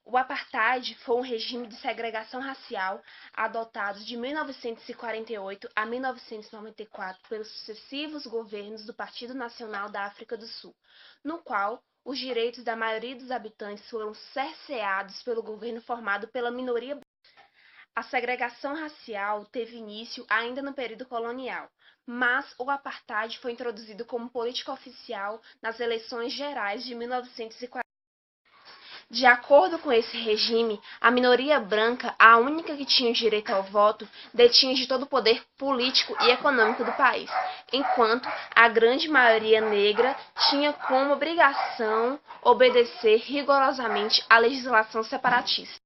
O apartheid foi um regime de segregação racial adotado de 1948 a 1994 pelos sucessivos governos do Partido Nacional da África do Sul, no qual os direitos da maioria dos habitantes foram cerceados pelo governo formado pela minoria. A segregação racial teve início ainda no período colonial, mas o apartheid foi introduzido como política oficial nas eleições gerais de 1940. De acordo com esse regime, a minoria branca, a única que tinha direito ao voto, detinha de todo o poder político e econômico do país, enquanto a grande maioria negra tinha como obrigação obedecer rigorosamente à legislação separatista.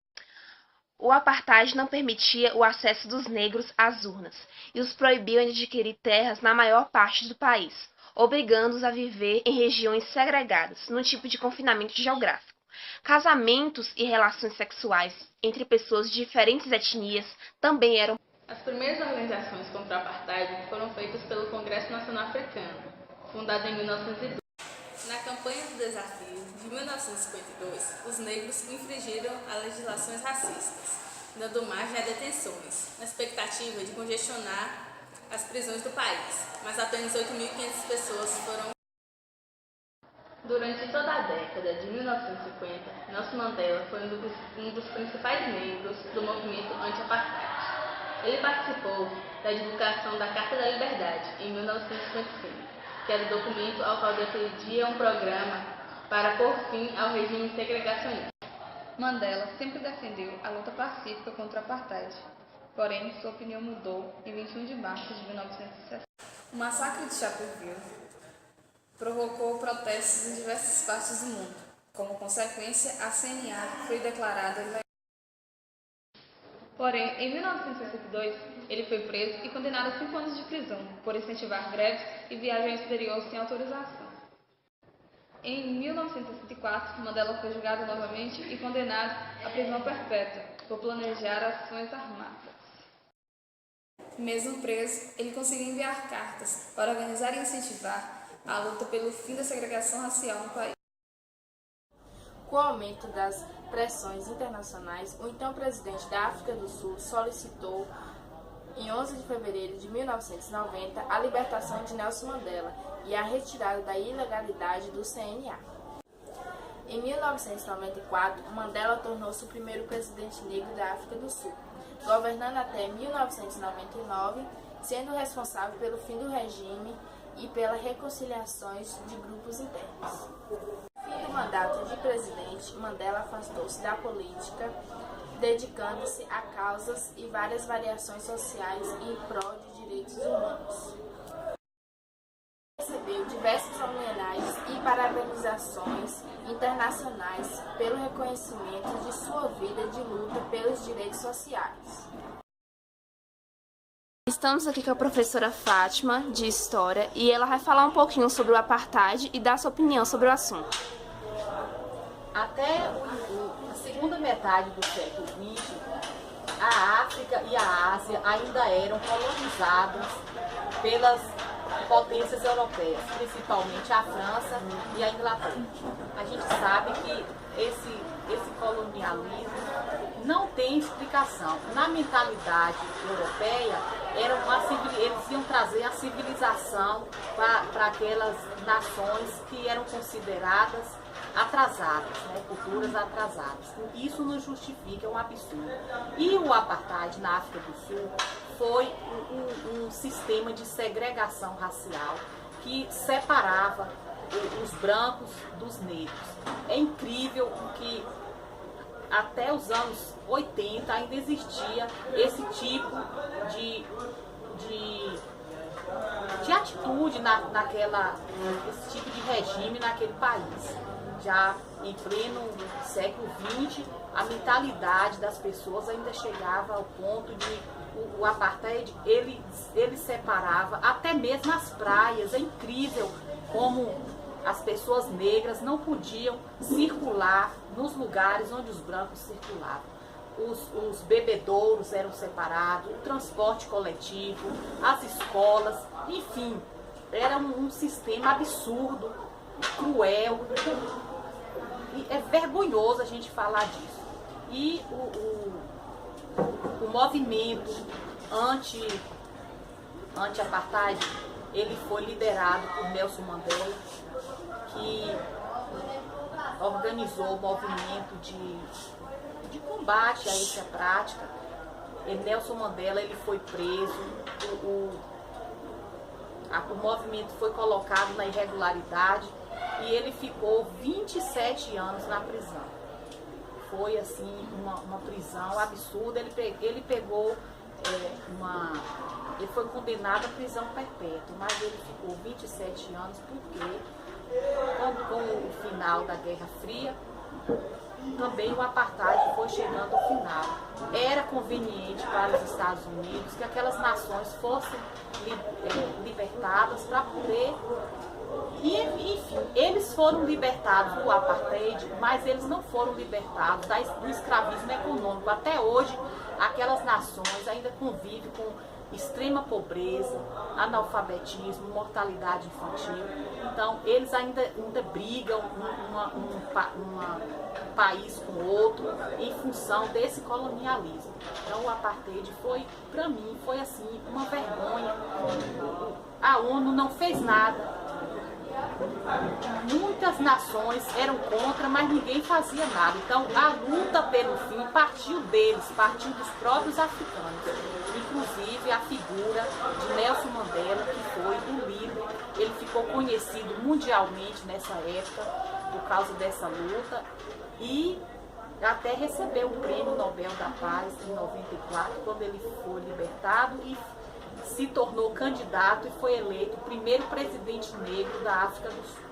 O apartheid não permitia o acesso dos negros às urnas e os proibia de adquirir terras na maior parte do país, obrigando-os a viver em regiões segregadas, num tipo de confinamento geográfico. Casamentos e relações sexuais entre pessoas de diferentes etnias também eram. As primeiras organizações contra o apartheid foram feitas pelo Congresso Nacional Africano, fundado em 1902. Na campanha do desafio de 1952, os negros infringiram as legislações racistas, dando margem a detenções, na expectativa de congestionar as prisões do país, mas apenas 8.500 pessoas foram. Durante toda a década de 1950, Nelson Mandela foi um dos principais membros do movimento anti-apartheid. Ele participou da divulgação da Carta da Liberdade em 1955, que era o documento ao qual defendia um programa para pôr fim ao regime segregacionista. Mandela sempre defendeu a luta pacífica contra o apartheid, porém sua opinião mudou em 21 de março de 1960. O massacre de Sharpeville provocou protestos em diversas partes do mundo. Como consequência, a CNA foi declarada ilegal. Porém, em 1962, ele foi preso e condenado a 5 anos de prisão por incentivar greves e viagem ao exterior sem autorização. Em 1964, Mandela foi julgado novamente e condenado à prisão perpétua por planejar ações armadas. Mesmo preso, ele conseguiu enviar cartas para organizar e incentivar a luta pelo fim da segregação racial no país. Com o aumento das pressões internacionais, o então presidente da África do Sul solicitou, em 11 de fevereiro de 1990, a libertação de Nelson Mandela e a retirada da ilegalidade do CNA. Em 1994, Mandela tornou-se o primeiro presidente negro da África do Sul, governando até 1999, sendo responsável pelo fim do regime e pelas reconciliações de grupos internos. No fim do mandato de presidente, Mandela afastou-se da política, dedicando-se a causas e várias variações sociais em prol de direitos humanos. Recebeu diversas homenagens e parabenizações internacionais pelo reconhecimento de sua vida de luta pelos direitos sociais. Estamos aqui com a professora Fátima, de História, e ela vai falar um pouquinho sobre o apartheid e dar sua opinião sobre o assunto. Até a segunda metade do século XX, a África e a Ásia ainda eram colonizadas pelas potências europeias, principalmente a França e a Inglaterra. A gente sabe que esse colonialismo não tem explicação. Na mentalidade europeia, eles iam trazer a civilização para aquelas nações que eram consideradas atrasadas, né, culturas atrasadas. Isso não justifica, é um absurdo. E o apartheid na África do Sul foi um sistema de segregação racial que separava os brancos dos negros. É incrível que até os anos 80 ainda existia esse tipo de atitude esse tipo de regime naquele país. Já em pleno século XX, a mentalidade das pessoas ainda chegava ao ponto de o apartheid, ele separava até mesmo as praias. É incrível como as pessoas negras não podiam circular nos lugares onde os brancos circulavam. Os bebedouros eram separados, o transporte coletivo, as escolas, enfim, era um sistema absurdo cruel. E é vergonhoso a gente falar disso. E o movimento anti-apartheid, ele foi liderado por Nelson Mandela, que organizou o movimento de combate a essa prática. E Nelson Mandela, ele foi preso, o movimento foi colocado na irregularidade e ele ficou 27 anos na prisão. Foi assim uma prisão absurda. Ele pegou ele foi condenado à prisão perpétua, mas ele ficou 27 anos porque com o final da Guerra Fria também o apartheid foi chegando ao final. Era conveniente para os Estados Unidos que aquelas nações fossem libertadas para poder... E, enfim, eles foram libertados do apartheid, mas eles não foram libertados do escravismo econômico. Até hoje, aquelas nações ainda convivem com extrema pobreza, analfabetismo, mortalidade infantil. Então, eles ainda brigam um país com o outro em função desse colonialismo. Então, o apartheid foi, para mim, foi assim, uma vergonha. A ONU não fez nada. Muitas nações eram contra, mas ninguém fazia nada. Então, a luta pelo fim partiu deles, partiu dos próprios africanos. Inclusive, a figura de Nelson Mandela, que foi o líder, ele ficou conhecido mundialmente nessa época por causa dessa luta e até recebeu o Prêmio Nobel da Paz em 94, quando ele foi libertado e se tornou candidato e foi eleito o primeiro presidente negro da África do Sul.